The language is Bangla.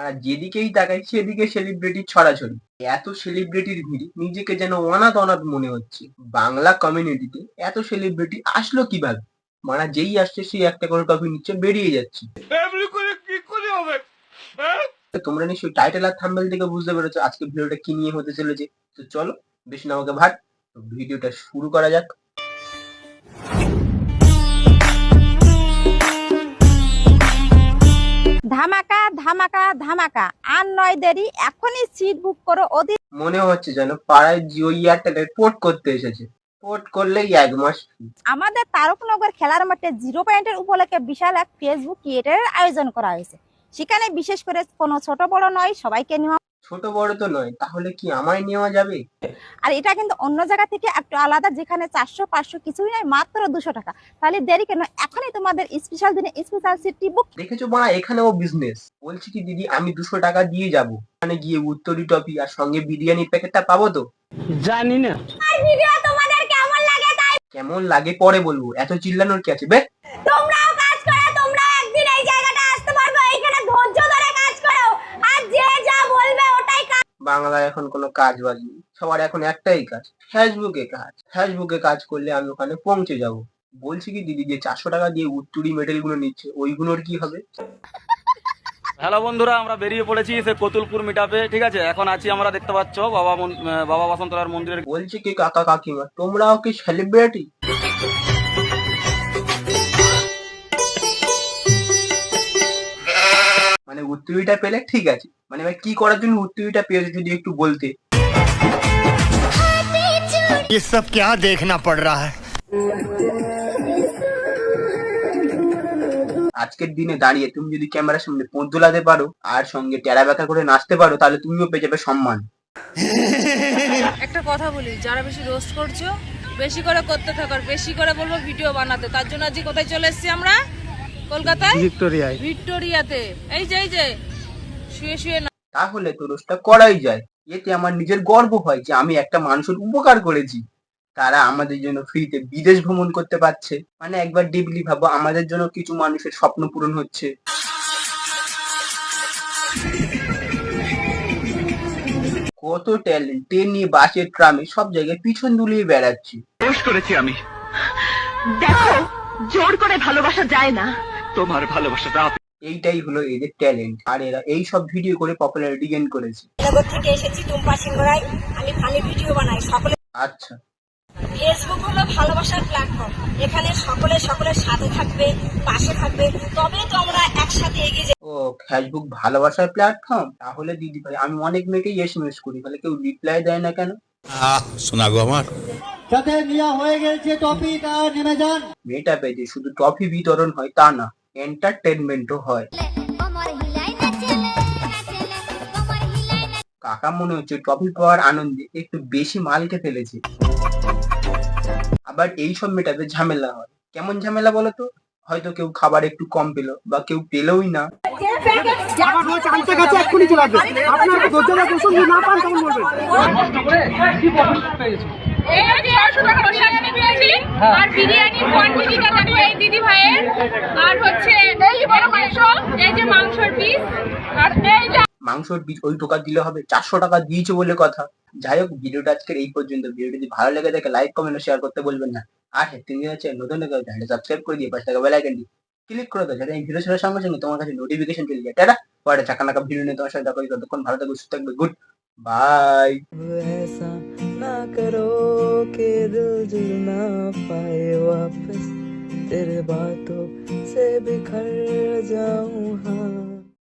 আর যেদিকেই তাকাই সেদিকে সেলিব্রিটি ছড়াছড়ি। এত সেলিব্রিটির ভিড়ে নিজেকে যেন অনাথ অনাথ মনে হচ্ছে। বাংলা কমিউনিটিতে এত সেলিব্রিটি আসলো কিভাবে? মারা যেই আসছে সেই একটা করে টপিক নিচ্ছে বেরিয়ে যাচ্ছে। তোমরা নিশ্চয়ই টাইটেল আর থাম্বনেল থেকে বুঝতে পেরেছো আজকে ভিডিওটা কি নিয়ে হতে চলেছে। তো চলো বেশি না আমাকে ভাট, ভিডিওটা শুরু করা যাক। ধামাকা ধামাকা ধামাকা, আর নয় দেরি, এখনই সিট বুক করো। মনে হচ্ছে যেন পাড়ায় জিও এয়ারটেলের পোর্ট করতে এসেছে। পোর্ট করলেই 1 মাস ফ্রি। আমাদের তারকনগর খেলার মাঠে 0 পয়েন্টের উপলক্ষে বিশাল এক ফেসবুক ক্রিয়েটারের আয়োজন করা হয়েছে। সেখানে বিশেষ করে কোনো ছোট বড় নয়, সবাইকে নেওয়া। ছোট বড় তো নয়, তাহলে কি আমায় নেওয়া যাবে? আর এটা কিন্তু অন্য জায়গা থেকে একটু আলাদা, যেখানে 400-500 কিছুই নয়, মাত্র 200 টাকা। তাহলে দেরি কেন, এখনই তোমাদের স্পেশাল দিনে স্পেশাল সিটটি বুক। দেখেছো বাড়া, এখানেও বিজনেস। বলছি কি দিদি, আমি 200 টাকা দিয়ে যাব, ওখানে গিয়ে উত্তরি টপি আর সঙ্গে বিরিয়ানির প্যাকেটটা পাবো তো? জানি না। ভিডিও তোমাদের কেমন লাগে তাই কেমন লাগে পরে বলবো, এত চিল্লানোর কি আছে বে? তোমরাও কাজ করো, তোমরাও একদিন এই জায়গাটা আসতে পারবে। এখানে ধৈর্য ধরে কাজ করো, আর যে যা বলবে ওটাই কাজ। বাংলায় এখন কোনো কাজ বাজ নেই, সবার এখন একটাই কাজ, ফেসবুকে কাজ। ফেসবুকে কাজ করলে আমি ওখানে পৌঁছে যাব। বলছি কি দিদি, যে 400 টাকা দিয়ে উত্তরি মেডেল গুলো নিচ্ছে ওইগুলোর কি হবে? হ্যালো বন্ধুরা, আমরা বেরিয়ে পড়েছি সে কতুলপুর মিটআপে। ঠিক আছে, এখন আছি আমরা, দেখতে পাচ্ছ বাবা বসন্তলাল মন্দিরের। বলছি কি কাকা কাকিমা, তোমরাও কি সেলিব্রিটি? মানে উত্তরিটা পেলে ঠিক আছে, মানে ভাই কি করার জন্য উত্তরিটা পেয়েছো যদি একটু বলতে। ये सब क्या देखना पड़ रहा है। আজকের দিনে দাঁড়িয়ে তুমি যদি ক্যামেরার সামনে পোঁত দোলাতে পারো আর সঙ্গে টেরা ব্যাকা করে নাচতে পারো, তাহলে তুমিও পেয়ে যাবে সম্মান। একটা কথা বলি, যারা বেশি রোস্ট করছো বেশি করে করতে থাকো, বেশি করে বলবো ভিডিও বানাতে। তার জন্য আজকে কোথায় চলে এসেছি আমরা? কলকাতায় ভিক্টোরিয়াতে। এই যে শুয়ে শুয়ে না। তাহলে তো রোজটা করাই যায়। এতে আমার নিজের গর্ব হয় যে আমি একটা মানুষের উপকার করেছি। তারা আমাদের জন্য ফ্রিতে বিদেশ ভ্রমণ করতে পারছে। মানে একবার ডিপলি ভাবো, আমাদের জন্য কিছু মানুষের স্বপ্ন পূরণ হচ্ছে। কত ট্যালেন্ট, ট্রেন নিয়ে, বাসে, ট্রামে, সব জায়গায় পিছন দুলিয়ে বেড়াচ্ছি। দোষ করেছি আমি। দেখো, জোর করে ভালোবাসা যায় না। তোমার ভালোবাসাটা এইটাই হলো এদের ট্যালেন্ট, আর এরা এই সব ভিডিও করে পপুলারিটি গেইন করেছে। নগর থেকে এসেছি টুম্পা সিংহরাই, আমি ফানি ভিডিও বানাই। সকলে আচ্ছা, ফেসবুক হলো ভালোবাসার প্ল্যাটফর্ম। এখানে সকলের সাথে থাকবে, পাশে থাকবে, তবে তো আমরা একসাথে এগিয়ে যাই। ও ফেসবুক ভালোবাসার প্ল্যাটফর্ম? তাহলে দিদি ভাই, আমি অনেক মেয়েকেই এসএমএস করি, তাহলে কেউ রিপ্লাই দেয় না কেন? শোনা গো আমার সাথে নেওয়া হয়ে গেছে টপিক, আর নেমে যান। মেয়েটা পেজে শুধু ট্রফি বিতরণ হয় তা না, এন্টারটেনমেন্টও হয়। কাকা মনে হচ্ছে ট্রফি পাওয়ার আনন্দে একটু বেশি মালকে ফেলেছে। আবার এই সব মেটাতে ঝামেলা হয়। কেমন ঝামেলা বলো তো? হয়তো কেউ খাবার একটু কম পেলো, বা কেউ পেলোই না। আর বিরিয়ানি কোয়ান্টিটিটা দেখো এই দিদি ভাইয়ের, আর হচ্ছে এই বড় মাংস, এই যে মাংসের পিস, আর এই যে মাংসের পিস ওই টোকা দিলে হবে? 400 টাকা দিয়েছে বলে কথা। যাই হোক, ভিডিওটা আজকের এই পর্যন্ত। ভিডিও যদি ভালো লেগে থাকে লাইক, কমেন্ট, শেয়ার করতে বলবেন না। আর হ্যাঁ, তুমি হচ্ছে নতুন চ্যানেলটা সাবস্ক্রাইব করে দিয়ে পাশে থাকা বেল আইকনটি ক্লিক করে দাও, যাতে এই ভিডিও ছাড়ার সঙ্গে সঙ্গে তোমার কাছে নোটিফিকেশন চলে যায়। টাটা, পরে চাকানাকা ভিডিও নিয়ে তোমার সাথে দেখা করি। ততক্ষণ ভালো থাকবে, সুস্থ থাকবে, গুড বাই। ऐसा ना करो कि दिल जुड़ ना पाए वापस, तेरे बातों से बिखर जाऊं। हाँ